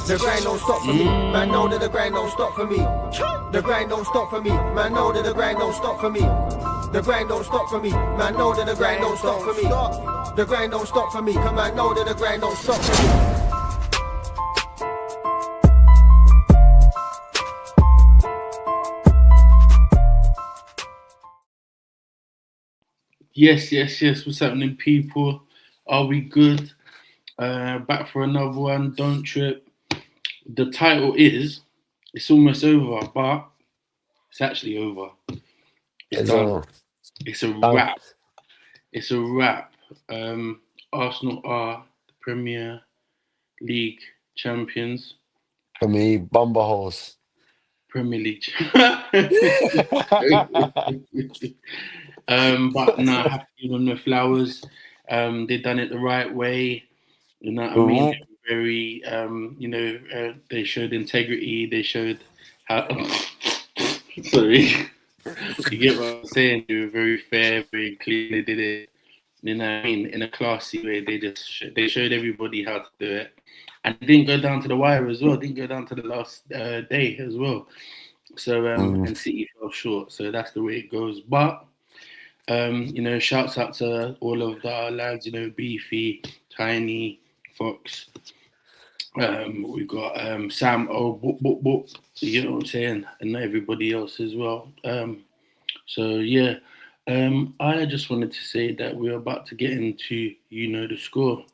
The grind don't stop for me. Man, know that the grind don't stop for me. The grind don't stop for me. Man, know that the grind don't stop for me. The grind don't stop for me. Man, know that the grind don't stop for me. The grind don't stop for me. Come on, know that the grind don't stop for me. Yes. What's happening, people? Are we good? Back for another one. Don't trip. The title is It's Almost Over, but it's actually over. It's done. It's a wrap. It's a wrap. Arsenal are the Premier League champions. For me, Bumberholes. Premier League. But no, I have to give them the flowers. They done it the right way. You know what I mean? Very, they showed integrity. They showed how. Sorry, you get what I'm saying? They were very fair, very clean. They did it. You know what I mean? In a classy way. They showed everybody how to do it, and it didn't go down to the wire as well. It didn't go down to the last day as well. So and City fell short. So that's the way it goes. But shouts out to all of our lads. Beefy, Tiny, Fox. We've got Sam. You know what I'm saying, and everybody else as well. So yeah. I just wanted to say that we're about to get into the score,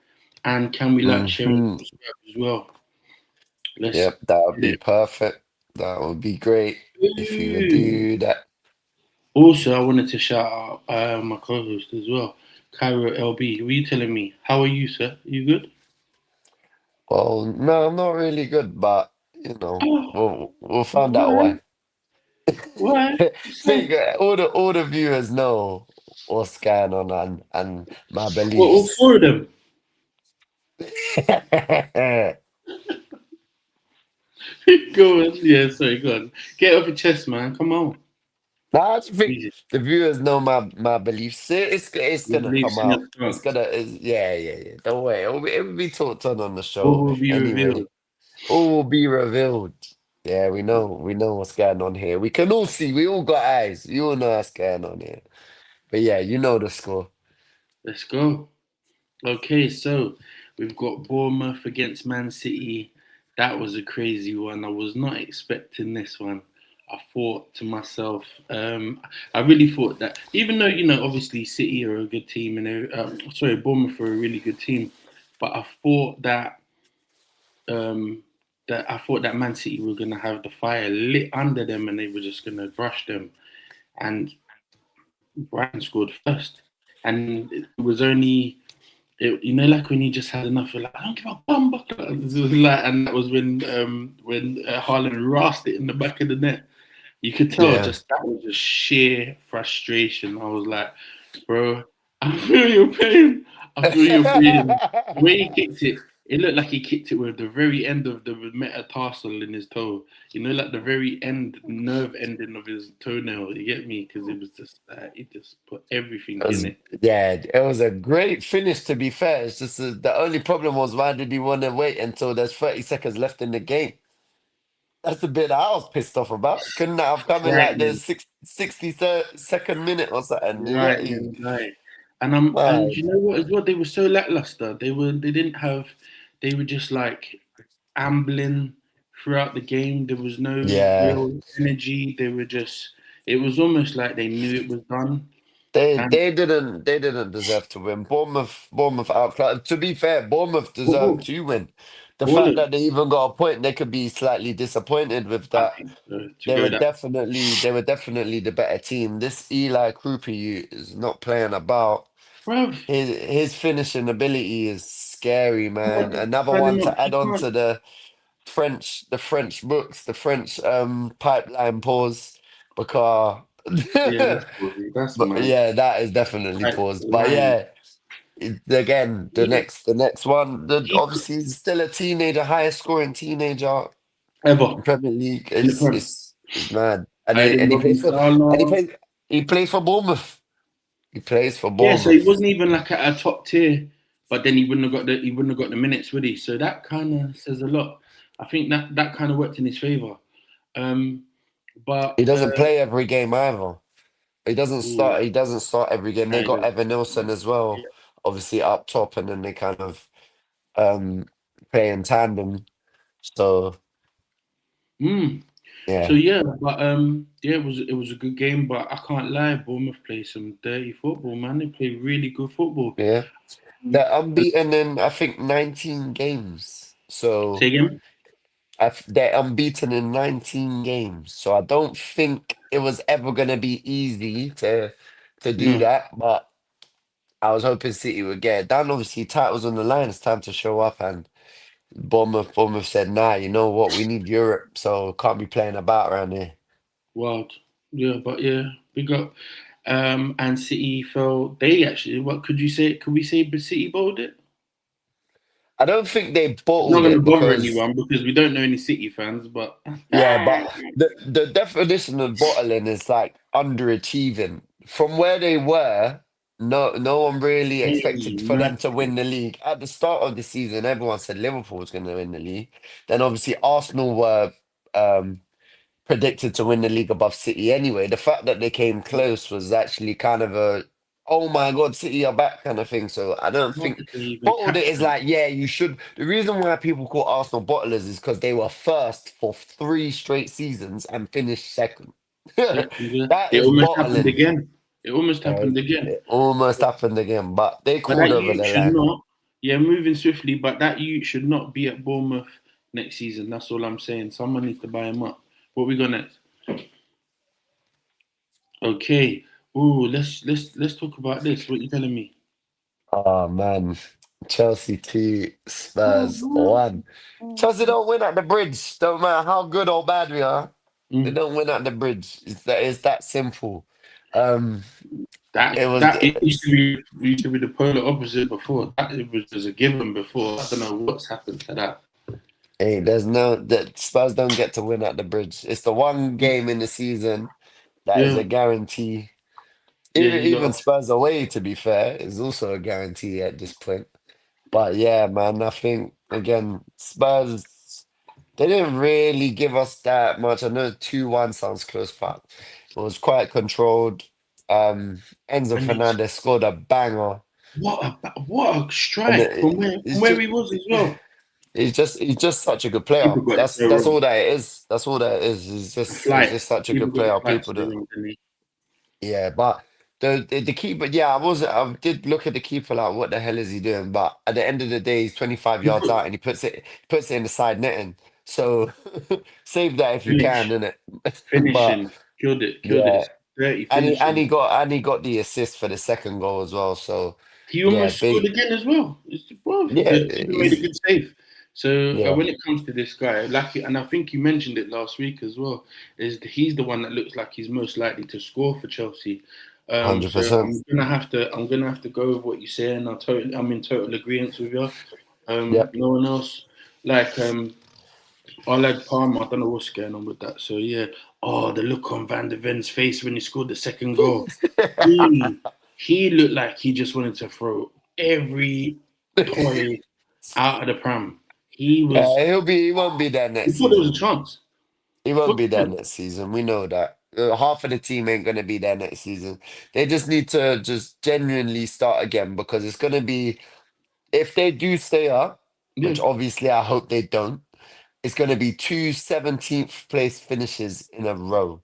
and can we share it as well? Yep, that would be perfect. That would be great if you would do that. Also, I wanted to shout out my co-host as well, Cairo LB. What are you telling me? How are you, sir? You good? Well, no, I'm not really good, but we'll find out why. Why? Think all the viewers know what's going on and my All beliefs. four of them. Go on. Yeah, sorry, go on. Get off your chest, man. Come on. Nah, I just think the viewers know my beliefs. It's gonna come out. Yeah. Don't worry. It will be talked on the show. What will be revealed? All will be revealed. Yeah, we know what's going on here. We can all see. We all got eyes. You all know what's going on here. But yeah, you know the score. Let's go. Okay, so we've got Bournemouth against Man City. That was a crazy one. I was not expecting this one. I thought to myself, I really thought that even though obviously City are a good team and Bournemouth are a really good team, but I thought that Man City were gonna have the fire lit under them and they were just gonna brush them, and Brighton scored first, and it was only. Like when you just had enough, you're like, I don't give a bum buckler. And that was when Haaland rasped it in the back of the net. You could tell that was just sheer frustration. I was like, bro, I feel your pain. The way he kicked it looked like he kicked it with the very end of the metatarsal in his toe. Like the very end, nerve ending of his toenail. You get me? Because it was just he just put everything in it. Yeah, it was a great finish, to be fair. It's just the only problem was, why did he want to wait until there's 30 seconds left in the game? That's the bit that I was pissed off about. Couldn't that have come in like the 62nd minute or something? Right. And you know what as well? They were so lackluster. They were just like ambling throughout the game. There was no real energy. It was almost like they knew it was done. They didn't deserve to win. Bournemouth outclassed. To be fair, Bournemouth deserved to win. The fact that they even got a point, they could be slightly disappointed with that. They were definitely the better team. This Eli Krupi is not playing about. Bruv. His finishing ability is scary, man. Another one to add on to the French books, the French pipeline pause, because that is definitely paused. But yeah, again, the next one, obviously he's still a teenager, highest scoring teenager ever in Premier League. It's mad. And he plays for Bournemouth. He plays for Bournemouth. Yeah, so he wasn't even like at a top tier, but then he wouldn't have got the minutes, would he? So that kind of says a lot. I think that kind of worked in his favour. But He doesn't play every game either. He doesn't ooh, start. He doesn't start every game. They I got don't- Evan Nilsson as well, yeah. obviously up top, and then they kind of um play in tandem. So Mm. So yeah, yeah, but yeah, it was a good game, but I can't lie, Bournemouth play some dirty football, man. They play really good football. yeah. Mm. They're unbeaten in I think 19 games. Say So again? they're unbeaten in 19 games. So I don't think it was ever gonna be easy to do No. that. But I was hoping City would get it done. Obviously, titles on the line. It's time to show up. And Bournemouth said, "Nah, you know what? We need Europe, so can't be playing about around here." Wild. Yeah, but yeah, big up. And City felt they actually. What could you say? Could we say City bowled it? I don't think they It's not bottled going to it bother because anyone because we don't know any City fans. But yeah, but the definition of bottling is like underachieving from where they were. No one really hey, expected for man, them to win the league at the start of the season. Everyone said Liverpool was going to win the league. Then obviously Arsenal were um, predicted to win the league above City anyway. The fact that they came close was actually kind of a oh my god, City are back kind of thing. So I don't how think did they even bottled it catch is them? like, yeah, you should. The reason why people call Arsenal bottlers is because they were first for 3 straight seasons and finished second. Second, yeah. That It is almost happened bottling. again. It almost happened again. It almost happened again, but they But called that over youth the should line. not, yeah, moving swiftly, but that youth should not be at Bournemouth next season. That's all I'm saying. Someone needs to buy him up. What we got next? Okay. Ooh, let's talk about this. What you telling me? Oh man, Chelsea 2, Spurs 1. Chelsea don't win at the bridge. Don't matter how good or bad we are. They Mm. don't win at the bridge. It's that simple. Um, That it was that it used to be the polar opposite before. That it was a given before. I don't know what's happened to that. hey, there's no that Spurs don't get to win at the bridge. It's the one game in the season that is Yeah, a guarantee. yeah, Even you even lot. Spurs away, to be fair, is also a guarantee at this point. But yeah, man, I think again, Spurs they didn't really give us that much. I know 2-1 sounds close, but it was quite controlled. Enzo And it's Fernandez scored a banger. what a And strike from where it's from where just he was as well. he's just such a good player. People got it so That's all wrong. that it is. That's all that it is. He's Flight. just such a People good got the player. flight People so do. wrong, didn't he? Yeah, but the keeper, yeah, I did look at the keeper like, what the hell is he doing? But at the end of the day, he's 25 He yards put out and he puts it in the side netting. So save that if you can, finish, innit? But finishing, killed it. yeah, It's dirty and he and finishing. he got and he got the assist for the second goal as well. So He yeah, almost scored big again as well. Well, yeah, the keeper made a he's good save. So yeah, when it comes to this guy, like, and I think you mentioned it last week as well, he's the one that looks like he's most likely to score for Chelsea. So 100%. I'm gonna have to go with what you say, and I'm in total agreement with you. Yep. No one else like our lad Palmer. I don't know what's going on with that. So yeah. Oh, the look on Van der Ven's face when he scored the second goal. He he looked like he just wanted to throw every toy out of the pram. He was. He won't be there He next thought there was a season. chance. He He won't thought be there there was. next season. We know that. Half of the team ain't going to be there next season. They just need to just genuinely start again because it's going to be, if they do stay up, Yeah. which obviously I hope they don't, it's going to be two 17th place finishes in a row.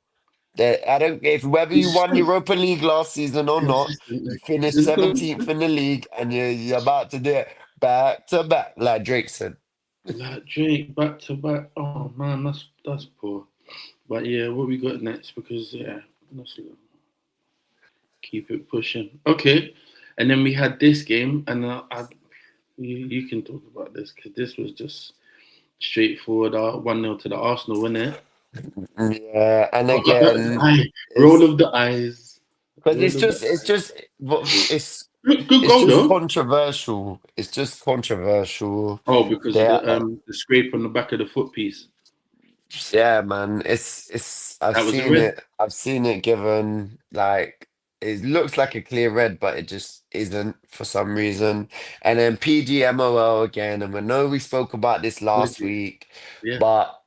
I don't if whether you won Consistent. Europa League last season or not, you Consistently. finished 17th in the league and you're about to do it back to back, like Drake said. Like Drake back to back. Oh man, that's poor. But yeah, what we got next? Because yeah, let's keep it pushing. Okay, and then we had this game, and you can talk about this because this was just straightforward. 1-0 to the Arsenal, wasn't it? Yeah, and The again, eye, roll it's of the eyes, because roll of the good it's goal just though. controversial. It's just controversial. Oh, because of There, the scrape on the back of the foot piece. yeah, man. It's That was a red. I've seen it given like It looks like a clear red, but it just isn't for some reason. And then PGMOL again, and we know we spoke about this last Legit. week, Yeah. but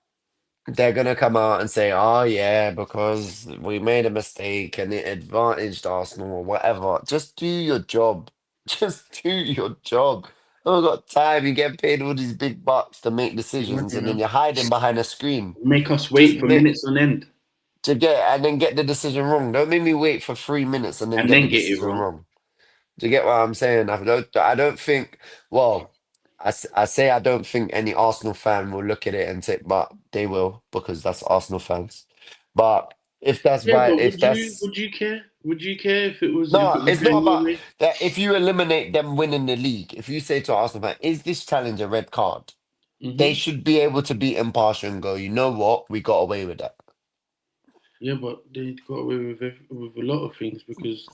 they're gonna come out and say, "Oh yeah, because we made a mistake and it advantaged Arsenal or whatever." Just do your job. Just do your job. I don't got time. You get paid all these big bucks to make decisions, You and then know, you're hiding behind a screen. make us Just wait for make minutes on end to get and then get the decision wrong. Don't make me wait for 3 minutes and then and get the then get it decision wrong. wrong. Do you get what I'm saying? I don't think. Well, I say I don't think any Arsenal fan will look at it and say, but they will because that's Arsenal fans. But if that's Yeah, right, but if that's would you care? Would you care if it was no, it's not going your about way? that. If you eliminate them winning the league, if you say to Arsenal fan, is this challenge a red card? They Hmm. should be able to be impartial and go, you know what, we got away with that. Yeah, but they got away with a lot of things because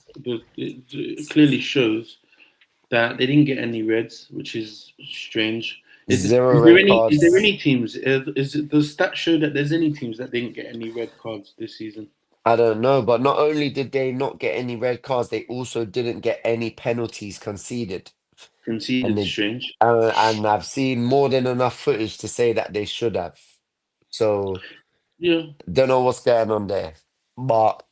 it clearly shows that they didn't get any reds, which is strange. Zero red Is there cards. any teams? Does stats show that there's any teams that didn't get any red cards this season? I don't know, but not only did they not get any red cards, they also didn't get any penalties conceded. And Conceded, they strange. and I've seen more than enough footage to say that they should have. So Yeah, don't know what's going on there. But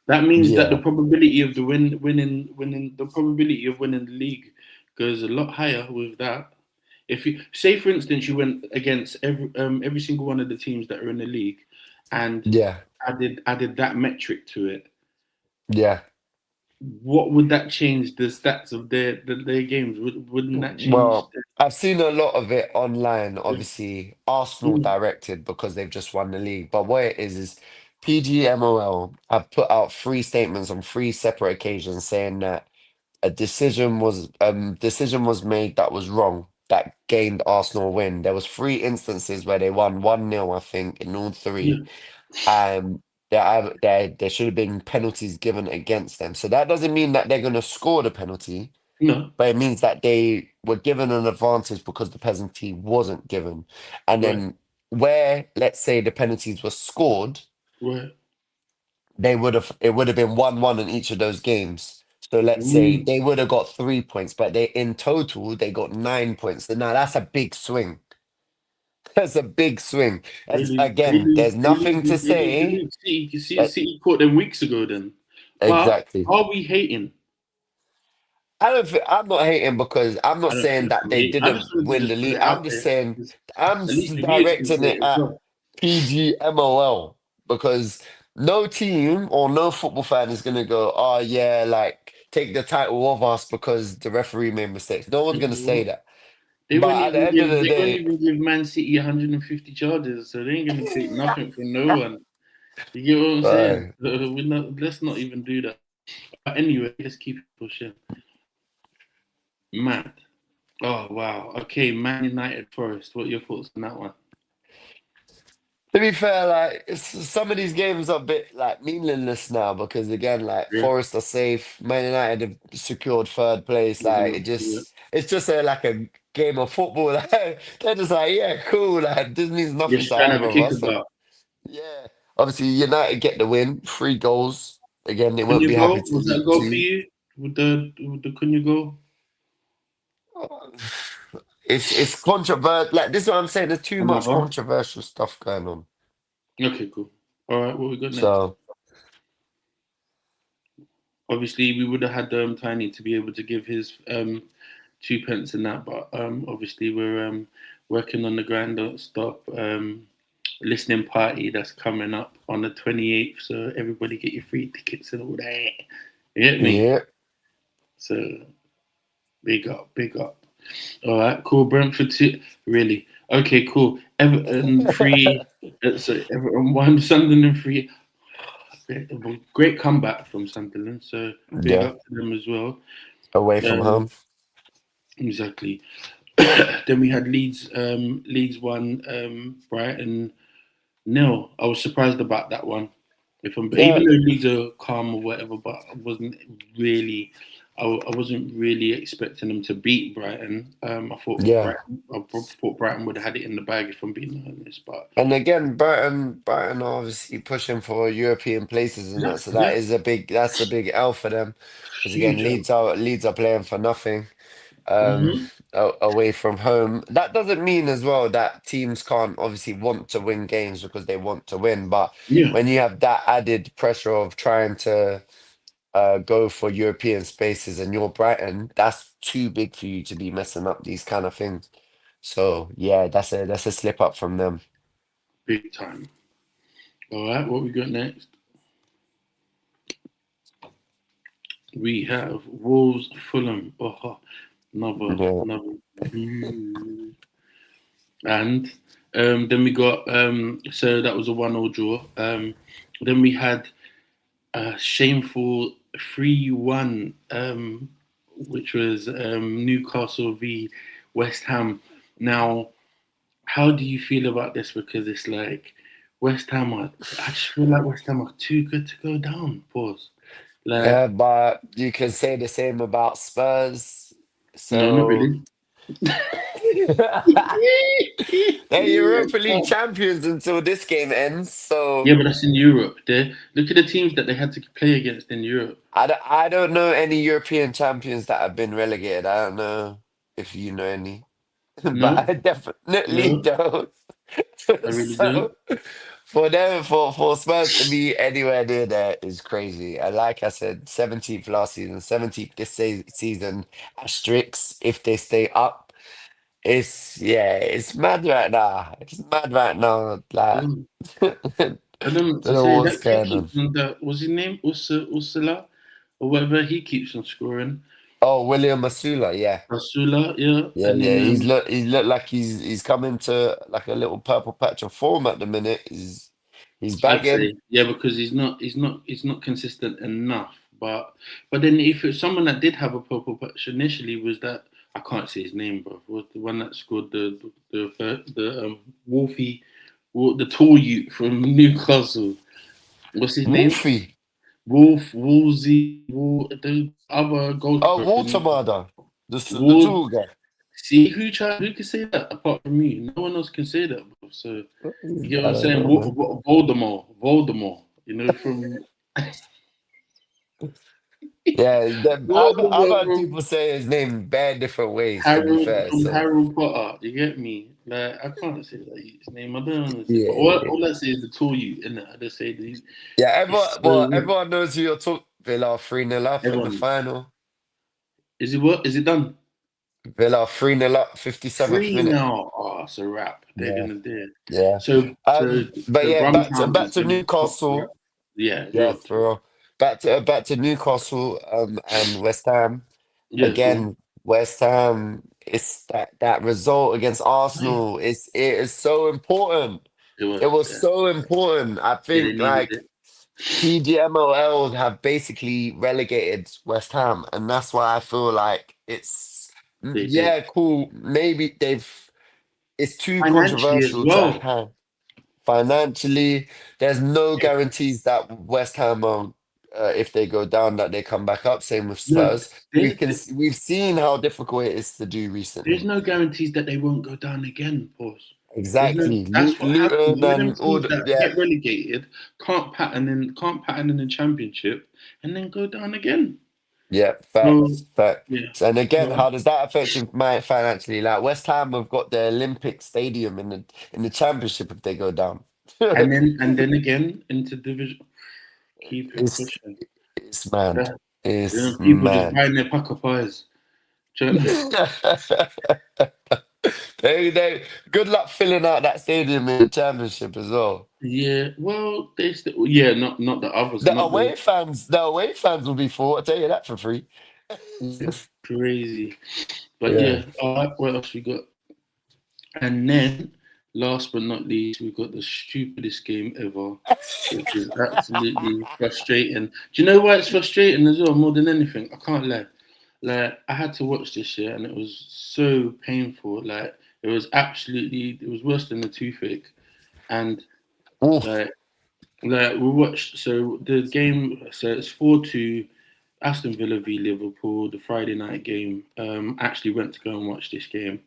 that means that the yeah, probability of winning the probability of winning the league goes a lot higher with that. If you say, for instance, you went against every single one of the teams that are in the league, and yeah, added that metric to it, yeah. what would that change the stats of their games? Wouldn't that change? Well, I've seen a lot of it online, The, obviously Arsenal mm, directed because they've just won the league. But what it is PGMOL have put out three statements on three separate occasions saying that a decision was made that was wrong that gained Arsenal a win. There was three instances where they won 1-0, I think, in all yeah, three. There should have been penalties given against them. So that doesn't mean that they're gonna score the penalty, no, but it means that they were given an advantage because the penalty wasn't given. And right, then where, let's say, the penalties were scored, right. it would have been 1-1 in each of those games. So let's say Mm, they would have got 3 points, but they in total they got 9 points. So now that's a big swing. That's a big swing. As again, there's nothing to They lose the say. league. That City caught them weeks ago. Then, but exactly. are we hating? I don't think I'm not hating because I'm not I don't saying think that I'm they hating. I didn't just wanted to win the just put league. it I'm out just there. saying 'Cause I'm at least the viewers can directing say it it as at well. PGMOL because no team or no football fan is gonna go, oh yeah, like take the title of us because the referee made mistakes. No one's gonna say that. But at the end of the They won't day, even give Man City 150 charges, so they ain't gonna take nothing from no one. You get what I'm saying? uh, So let's not even do that. But anyway, let's keep it pushing. Mad. Oh wow. Okay, Man United Forest. What are your thoughts on that one? to be fair, like some of these games are a bit like meaningless now because again, like Yeah. Forest are safe, Man United have secured third place. Like Yeah. it's just like a game of football. Like, they're just like, yeah, cool. Like this means nothing Just to trying to have either a of kick us. So about. yeah, obviously United get the win, 3 goals. Again, they won't Cunha be happy goal? to Was that a eat goal for two. you? With the Cunha goal? It's controversial. Like this is what I'm saying. There's too much Another. controversial stuff going on. Okay, cool. All right, what we got next? So Obviously, we would have had Tiny to be able to give his 2 pence in that, but obviously we're working on the grand stop listening party that's coming up on the 28th. So everybody get your free tickets and all that. You get me? yeah, So big up, big up. All right, cool. Brentford two, really? Okay, cool. Everton three. So Everton one, Sunderland three. Great comeback from Sunderland. So big yeah, up to them as well. away from Um, home. exactly. Then we had Leeds one, Brighton nil. I was surprised about that one. If I'm, Yeah, even though Leeds are calm or whatever, but I wasn't really. I wasn't really expecting them to beat Brighton. Yeah. I thought Brighton would have had it in the bag if I'm being honest. But And again, Brighton are obviously pushing for European places and yeah, that, so yeah, that's a big L for them. Because again, huge. Leeds are playing for nothing Mm-hmm. away from home. That doesn't mean as well that teams can't obviously want to win games because they want to win, but Yeah, when you have that added pressure of trying to go for European spaces and you're Brighton, that's too big for you to be messing up these kind of things. So yeah, that's a slip up from them. big time. All right, what we got next? We have Wolves Fulham. Oh, Yeah. another. And then we got so that was a 1-0 draw. Then we had a shameful 3-1, which was Newcastle v West Ham. Now, how do you feel about this? Because it's like West Ham are. I just feel like West Ham are too good to go down. Pause. Like, Yeah, but you can say the same about Spurs. no, not So really. they're Europa League champions until this game ends. So Yeah, but that's in Europe. Look at the teams that they had to play against in Europe. I don't know any European champions that have been relegated. I don't know if you know any, but No, I definitely no, don't. I really don't. So for them, for Spurs to be anywhere near there is crazy. And like I said, 17th last season, 17th this season, asterisks if they stay up. It's mad right now. It's mad right now. Like, Um, don't I don't know what to know say. what's That kid going on. keeps on that. What's his name? Usala or whatever. He keeps on scoring. Oh, William Masula, yeah. Asula, yeah, Yeah, and then yeah. He's looked like he's coming to like a little purple patch of form at the minute. He's I'd bagging. say yeah because he's not consistent enough. But then if it's someone that did have a purple patch initially was that I can't say his name, bro. Was the one that scored the Wolfie, the tall youth from Newcastle. What's his name? Wolfie. The other Oh, goalkeeper from Watermada. The Ward. tall guy. See who can say that apart from me? No one else can say that, bro. So you get what I I'm don't saying? know, man. Voldemort. You know from Yeah, I've Voldemort heard from people say his name bare different ways, to be fair. So Harry Potter. You get me? Like I can't say that his name. I don't want to say, but yeah, all I say is the tall you, innit? I just say that yeah. he's so Everyone knows who you're talking. Villa 3-0 up in the everyone. final. Is it what? Is it done? Villa 3-0 up, 57th Three minute. now. Oh, it's a wrap. They're Yeah, gonna do it. yeah. So But yeah, Brumtown back is to gonna pop the wrap. Newcastle. Yeah, Yeah, go. for real. Back to Newcastle and West Ham. Yeah, go on. Again, West Ham, it's that result against Arsenal. It is so important. It It was. was Yeah, so important. I yeah, they think needed like it. PGMOL have basically relegated West Ham, and that's why I feel like They did yeah, cool. Maybe it's too financially as controversial to well. have financially. There's no guarantees that West Ham if they go down, that they come back up. Same with No, Spurs. there, We've seen how difficult it is to do there's recently. no guarantees that they won't go down again. Pause. There's no. Exactly, That's what happens. Luton All of them and all teams the, that yeah. get relegated can't pattern in the championship and then go down again. Yeah, So yeah. facts. And again, So how does that affect you financially? Like West Ham have got the Olympic Stadium in the Championship if they go down. and then again into division. Keep it it's pushing. it's mad. It's People just mad. buying their pack of pies. They good luck filling out that stadium in the Championship as well. Yeah, well, they still, yeah, not the others, The not the away fans will be full. I'll tell you that for free. crazy. But Yeah. yeah, all right, what else we got? And then, last but not least, we got the stupidest game ever, which is absolutely frustrating. Do you know why it's frustrating as well? More than anything, I can't lie. Like I had to watch this year, and it was so painful. Like it was worse than the toothache. And Oof. like we watched. So the game. So it's 4-2. Aston Villa v Liverpool, the Friday night game. Actually went to go and watch this game.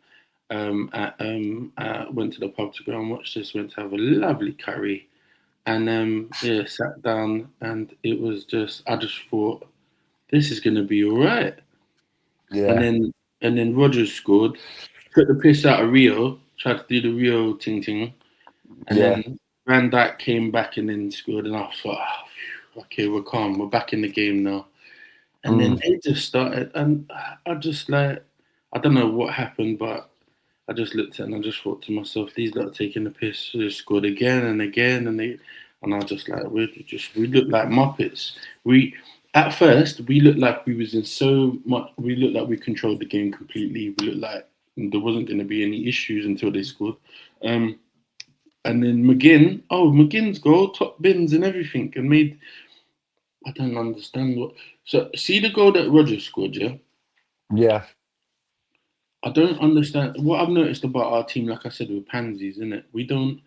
Went to the pub to go and watch this. Went to have a lovely curry, and yeah, sat down, and it was just. I just thought this is gonna be all right. And Yeah, then Rogers scored, took the piss out of Rio, tried to do the Rio ting ting, and yeah, then Van Dijk came back and then scored, and I thought, oh, phew, okay, we're calm, we're back in the game now. And then mm, they just started, and I just like, I don't know what happened, but I just looked at it and I just thought to myself, these lot are taking the piss. They scored again and again, and I just like we looked like muppets. We At first we looked like we was in so much. We looked like we controlled the game completely. We looked like there wasn't going to be any issues until they scored. And then McGinn's goal, top bins and everything, and made. I don't understand what. So see the goal that Rogers scored, yeah. yeah, I don't understand what I've noticed about our team. Like I said, with pansies, isn't it? We don't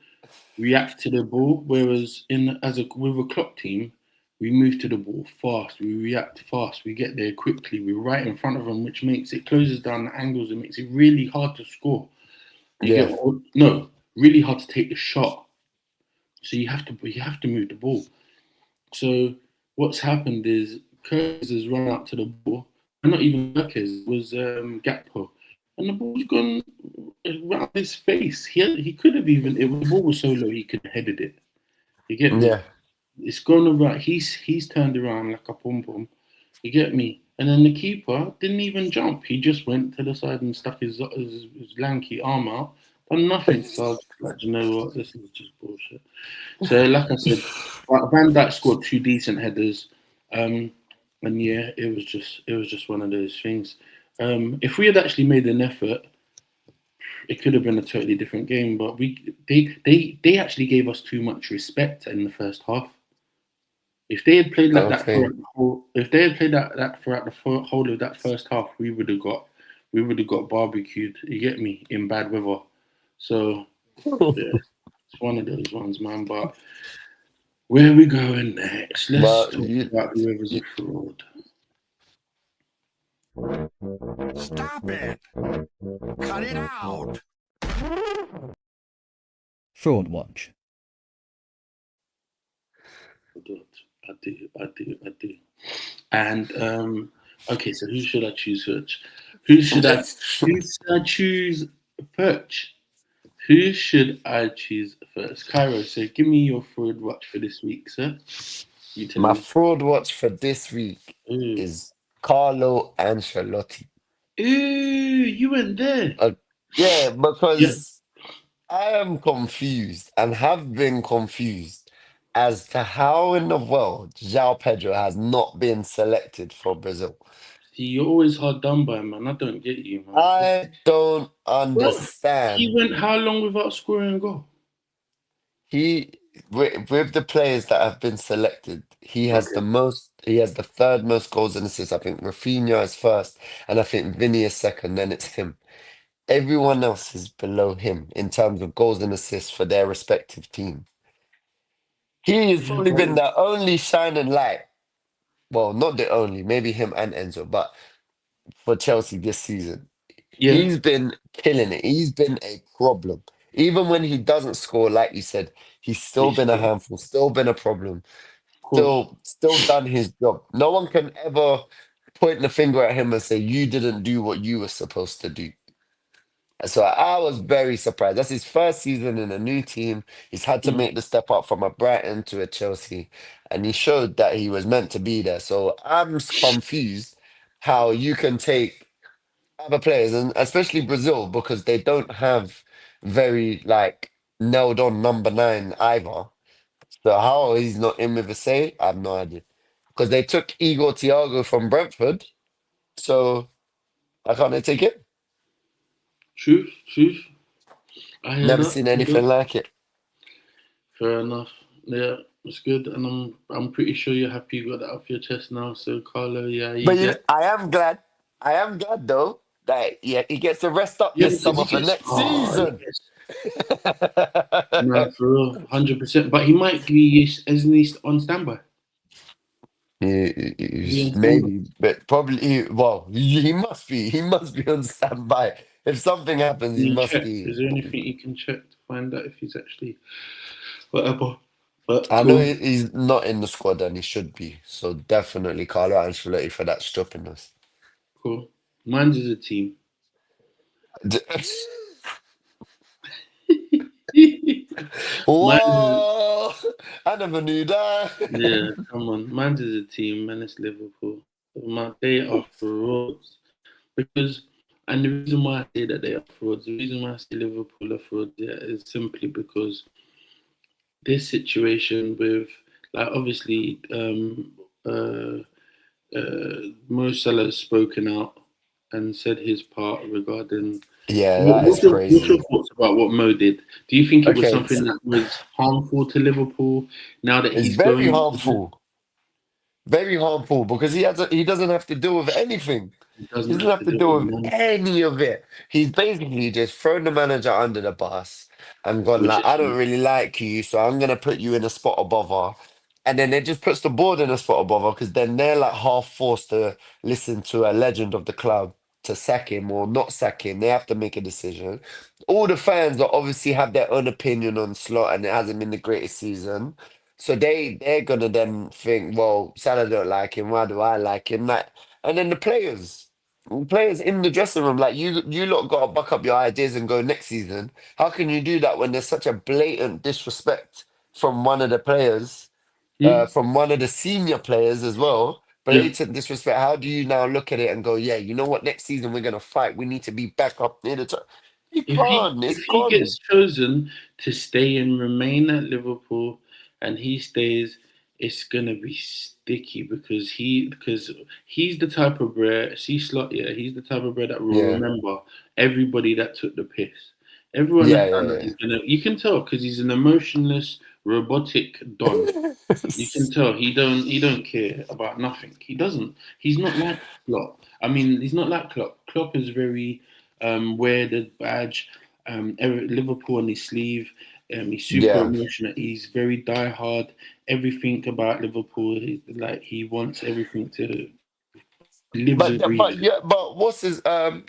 react to the ball, whereas with a clock team, we move to the ball fast. We react fast. We get there quickly. We're right in front of them, which makes it closes down the angles. It makes it really hard to score. You yeah, get no, really hard to take the shot. So you have to move the ball. So what's happened is Curtis has run out to the ball. And not even Curtis, it was Gakpo. And the ball's gone around his face. He could have even, the ball was so low he could have headed it. You get me? yeah. It's gone around, he's turned around like a pom pom. You get me? And then the keeper didn't even jump. He just went to the side and stuck his lanky arm out. Done nothing. So I was like, you know what? This is just bullshit. So, like I said, Van Dijk scored two decent headers, and yeah, it was just one of those things. If we had actually made an effort, it could have been a totally different game. But they actually gave us too much respect in the first half. If they had played like that Okay. throughout the whole, if they had played that throughout the whole of that first half, we would have got barbecued. You get me, in bad weather. So yeah, it's one of those ones, man. But where are we going next? Let's But talk about whoever's a fraud. Stop it! Cut it out! Fraud Watch. I do. And okay, so who should I choose first? Who should I choose first? Who should I choose first? Cairo, so give me your fraud watch for this week, sir. You tell my me. fraud watch for this week Ooh. is Carlo Ancelotti. Ooh, you went there. Yeah, Yeah. because I am confused and have been confused as to how in the world João Pedro has not been selected for Brazil. See, you're always hard done by, man. I don't get you, man. I don't What? understand. He went how long without scoring a goal? With the players that have been selected, he has Okay. the most. He has the third most goals and assists. I think Rafinha is first, and I think Vinny is second. Then it's him. Everyone else is below him in terms of goals and assists for their respective team. He has Yeah, probably been the only shining light. Well, not the only, maybe him and Enzo, but for Chelsea this season. yeah, He's been killing it. He's been a problem. Even when he doesn't score, like you said, he's still he's been a still, handful, still been a problem, of course. still done his job. No one can ever point the finger at him and say, you didn't do what you were supposed to do. So I was very surprised. That's his first season in a new team. He's had to Mm. make the step up from a Brighton to a Chelsea, and he showed that he was meant to be there. So I'm confused how you can take other players, and especially Brazil, because they don't have very like nailed on number nine either. So how he's not in with a say, I have no idea. Because they took Igor Thiago from Brentford, so I can't take it. Truth. I hear Never that. seen anything like it. Fair enough. Yeah, it's good, and I'm pretty sure you're happy you got that off your chest now. So Carlo, yeah, But you you know, get I am glad. I am glad though that he gets to rest up yeah this because summer he for gets next season. yes. No, for real, 100%. But he might be, isn't he, on standby? He's maybe, but probably. Well, he must be. He must be on standby. If something happens, he Can you must check? be. Is there anything you can check to find out if he's actually whatever? But I know cool, he's not in the squad, and he should be. So definitely Carlo Ancelotti for that stopping us. cool. Mine's is a team. D- Mine's is, Whoa! I never knew that. yeah, come on. Mine's is a team, and it's Liverpool. They are frauds. Because, and the reason why I say that they are frauds, the reason why I say Liverpool are frauds, yeah, is simply because this situation with, like, obviously, Mo Salah has spoken out and said his part regarding. Yeah, What, that is what's your crazy. thoughts about what Mo did? Do you think it was Okay, something that was harmful to Liverpool now that it's he's very going? harmful. Very harmful because he doesn't have to deal with anything. He He doesn't doesn't have have to to do it, deal with man. any of it. He's basically just thrown the manager under the bus and gone like, I don't Legitly. really like you, so I'm gonna put you in a spot above her. And then it just puts the board in a spot above her because then they're like half forced to listen to a legend of the club to sack him or not sack him. They have to make a decision. All the fans that obviously have their own opinion on Slot and it hasn't been the greatest season. So they're gonna then think, well, Salah don't like him. Why do I like him? Like, and then the players in the dressing room, like you lot got to buck up your ideas and go next season. How can you do that when there's such a blatant disrespect from one of the players, Hmm? from one of the senior players as well? Yeah. Blatant disrespect. How do you now look at it and go, yeah, you know what? Next season we're gonna fight. We need to be back up near the top. You can't. It's If he gone. gets chosen to stay and remain at Liverpool and he stays, it's gonna be sticky because he's the type of bro. See Slot, yeah, he's the type of bro that will Yeah. remember everybody that took the piss. Everyone Yeah. that's done that is gonna. You can tell because he's an emotionless, robotic don. You can Yeah. tell he don't care about nothing. He doesn't. He's not like Klopp. I mean, he's not like Klopp. Klopp is very wear the badge, Liverpool on his sleeve. He's super Yeah. emotional. He's very die-hard. Everything about Liverpool, like he wants everything to lives and breathes. But what's his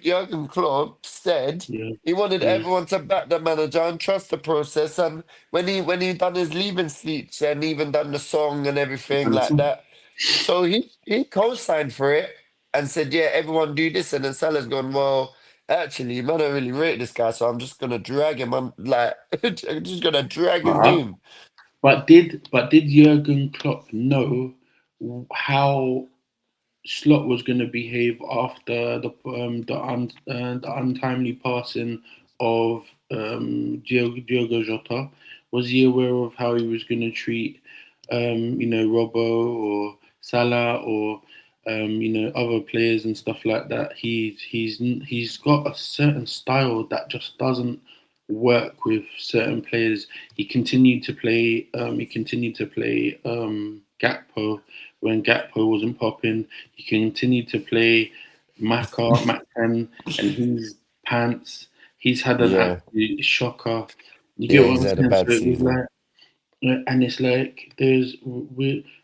Jurgen Klopp said Yeah, he wanted yeah. everyone to back the manager and trust the process. And when he done his leaving speech and even done the song and everything like that, so he co-signed for it and said, yeah, everyone do this. And then Salah's gone, well, actually, man, I don't really rate this guy, so I'm just gonna drag him. I'm like, I'm just gonna drag his Uh-huh. name. But did Jurgen Klopp know how Slot was going to behave after the untimely passing of Diogo Jota? Was he aware of how he was going to treat, Robbo or Salah or other players and stuff like that? He's got a certain style that just doesn't work with certain players. He continued to play. He continued to play Gakpo when Gakpo wasn't popping. He continued to play Macan, and his pants. He's had an Yeah, absolute shocker. You get yeah, what he's I'm had a saying? So bad it was season. like, and it's like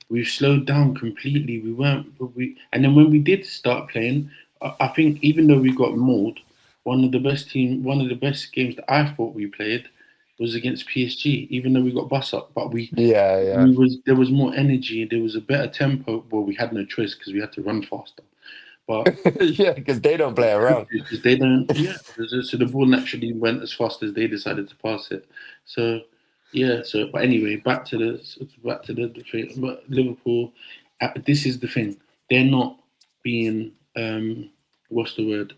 we've slowed down completely. We weren't, but and then when we did start playing, I think even though we got mauled, one of the best games that I thought we played was against PSG. Even though we got bus up, but Yeah, yeah. we was there was more energy. There was a better tempo. Well, we had no choice because we had to run faster. But Yeah, because they don't play around. because they don't, yeah. So the ball naturally went as fast as they decided to pass it. So yeah. So but anyway, back to the thing. But Liverpool, this is the thing. They're not being what's the word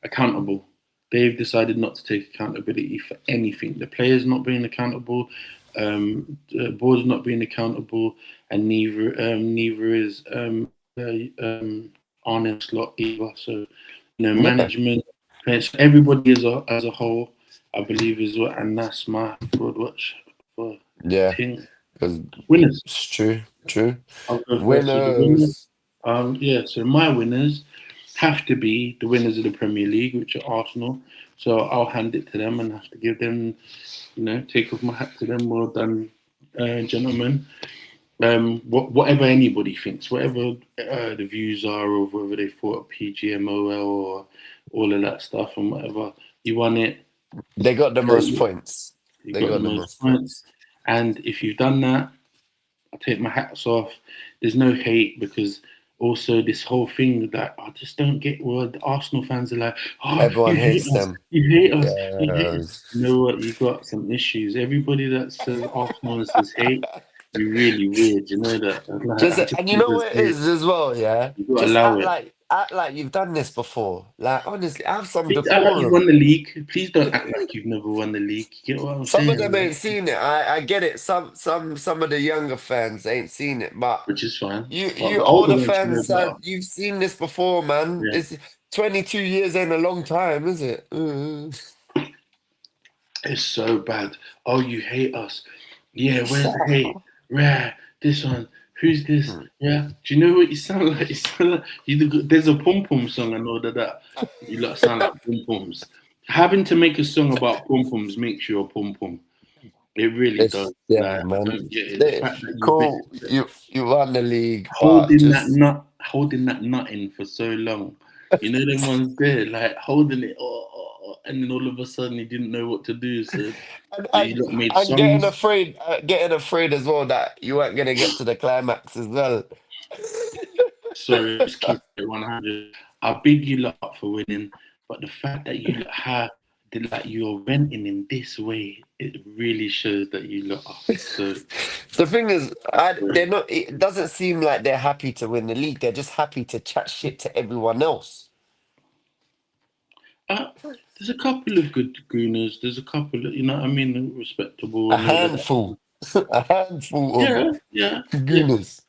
accountable. They've decided not to take accountability for anything. The players not being accountable, the board's not being accountable, and neither is Arne Slot either. So Yeah, management, so everybody as a whole, I believe is what, and that's my broad watch for yeah. team Because winners. it's true, true. I'll go first. So the winners, Winners. yeah. So my winners have to be the winners of the Premier League, which are Arsenal. So I'll hand it to them and have to give them, take off my hat to them. Well done, gentlemen. Whatever anybody thinks, whatever the views are, or whether they thought PGMOL or all of that stuff and whatever, you won it. They got the most points. You They got the most points. And if you've done that, I take my hats off. There's no hate, because also this whole thing that I just don't get, where the Arsenal fans are like, oh, Everyone you hate hates us, them. you hate us, you hate Yeah. us. You know what? You got some issues. Everybody that says Arsenal and says hate, you're really weird. You know that? And you know what it is as well, yeah? You gotta Just allow it. act like you've done this before. Like, honestly, have some Please act like you decorum. won the league. Please don't act like you've never won the league. You get what I'm Some saying? of them ain't seen it. I get it. Some of the younger fans ain't seen it, but Which is fine. But you the older older ones should know fans, better. you've seen this before, man. Yeah. It's 22 years ain't a long time, is it? It's so bad. Oh, you hate us. Yeah, where's the hate? Rare. This one. Who's this? Yeah. Do you know what you sound like? You sound like there's a pom pom song and all of that. You lot sound like pom poms. Having to make a song about pom poms makes you a pom pom. It really does. Yeah, Like, I man. don't get it. The fact that Cool. You won the league, but holding just holding that nut in for so long. You know them ones there, like holding it, and then all of a sudden he didn't know what to do. So you lot made I'm getting songs. afraid as well that you weren't gonna get to the climax as well. Sorry, just keep it 100. I big you lot up for winning, but the fact that you lot you're venting in this way, it really shows that you lot are so. The thing is, they're not. It doesn't seem like they're happy to win the league. They're just happy to chat shit to everyone else. There's a couple of good gooners. There's a couple of, you know what I mean, respectable A and all of that. handful, a handful of Yeah. gooners.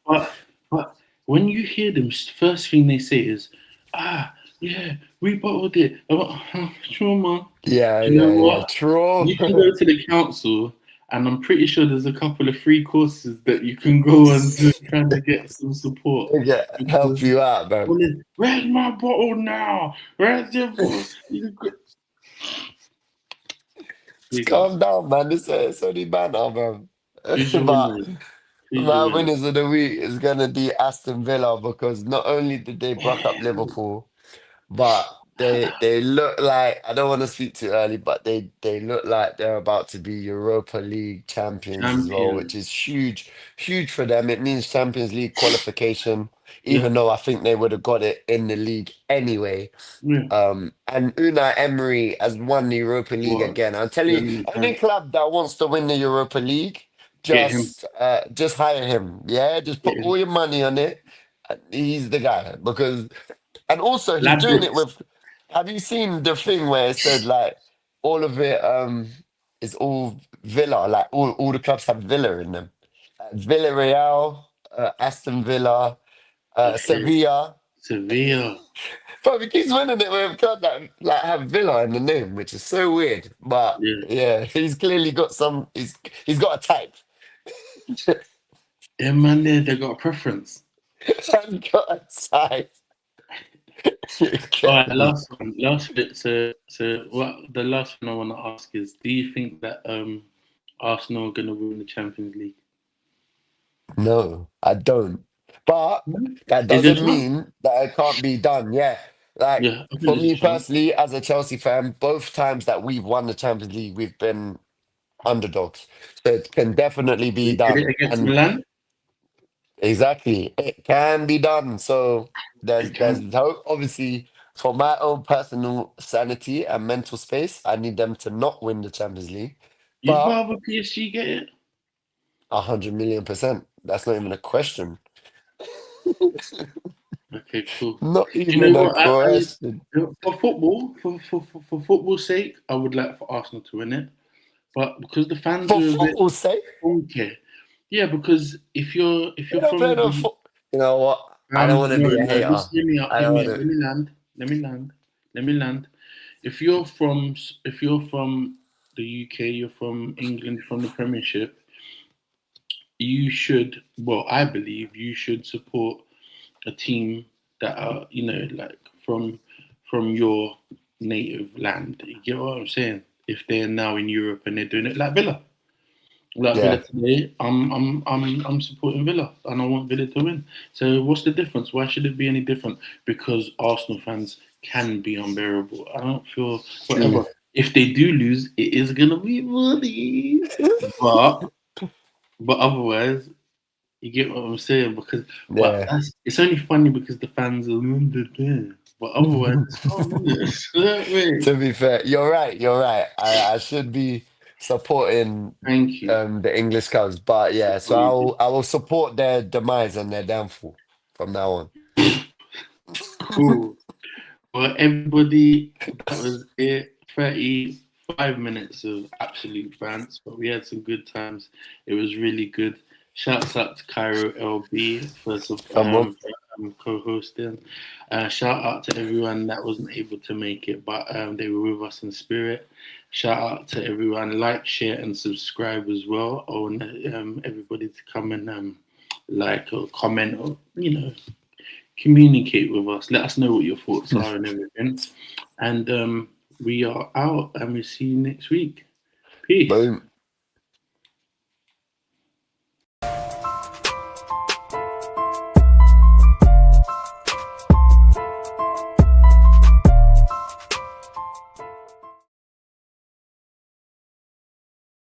But when you hear them, first thing they say is, yeah, we bottled it. Oh, sure, man. Yeah, You know what? True. You can go to the council, and I'm pretty sure there's a couple of free courses that you can go on to kind of get some support. Help you out, man. Where's my bottle now? Where's your bottle? Calm down, man. It's only banter, man. Who's your But winner? my winners of the week is gonna be Aston Villa, because not only did they buck up Liverpool, but they look like, I don't want to speak too early, but they look like they're about to be Europa League champions as well, which is huge for them. It means Champions League qualification, even though I think they would have got it in the league anyway. And Unai Emery has won the Europa League again. I'm telling you, any club that wants to win the Europa League, just hire him. Yeah, just put all your money on it. He's the guy, because, and also he's doing it with. Have you seen the thing where it said like all of it is all Villa, like all the clubs have Villa in them. Villarreal, Aston Villa, Sevilla. But he keeps winning it with clubs that like have Villa in the name, which is so weird. But yeah, he's clearly got some. He's got a type. Yeah, man, they got a preference. He's got a type. All right, last bit. So what the last one I want to ask is: do you think that Arsenal are going to win the Champions League? No, I don't. But that doesn't mean that it can't be done. Yeah, like for me personally, as a Chelsea fan, both times that we've won the Champions League, we've been underdogs. So it can definitely be done. Did it against Milan? Exactly, it can be done. So there's hope. Obviously, for my own personal sanity and mental space, I need them to not win the Champions League. You'd rather PSG get it? 100,000,000%. That's not even a question. Okay, cool. Not even a question. For football, for football's sake, I would like for Arsenal to win it, but because the fans for football's sake, okay, yeah, because if you're from you know what, I don't want to be a hater. Just hear me out. Let me land. If you're from the UK, you're from England, from the Premiership, you should. Well, I believe you should support a team that are, like from your native land. You get what I'm saying? If they're now in Europe and they're doing it like Villa, Like Yeah. Villa today, I'm supporting Villa, and I want Villa to win. So what's the difference? Why should it be any different? Because Arsenal fans can be unbearable. I don't feel whatever. If they do lose, it is gonna be money. But otherwise, you get what I'm saying? Because Yeah. it's only funny because the fans are there. But otherwise, it's calm. To be fair, you're right. You're right. I should be supporting Thank you. the English Cubs, but yeah. So What you did. I will support their demise and their downfall from now on. Cool. Well, everybody, that was it. 35 minutes of absolute bants, but we had some good times. It was really good. Shouts out to Cairo LB for Come on. co-hosting. Shout out to everyone that wasn't able to make it, but they were with us in spirit. Shout out to everyone. Like, share, and subscribe as well. I want everybody to come and like or comment or communicate with us. Let us know what your thoughts are and everything. And we are out, and we see you next week. Peace. Boom.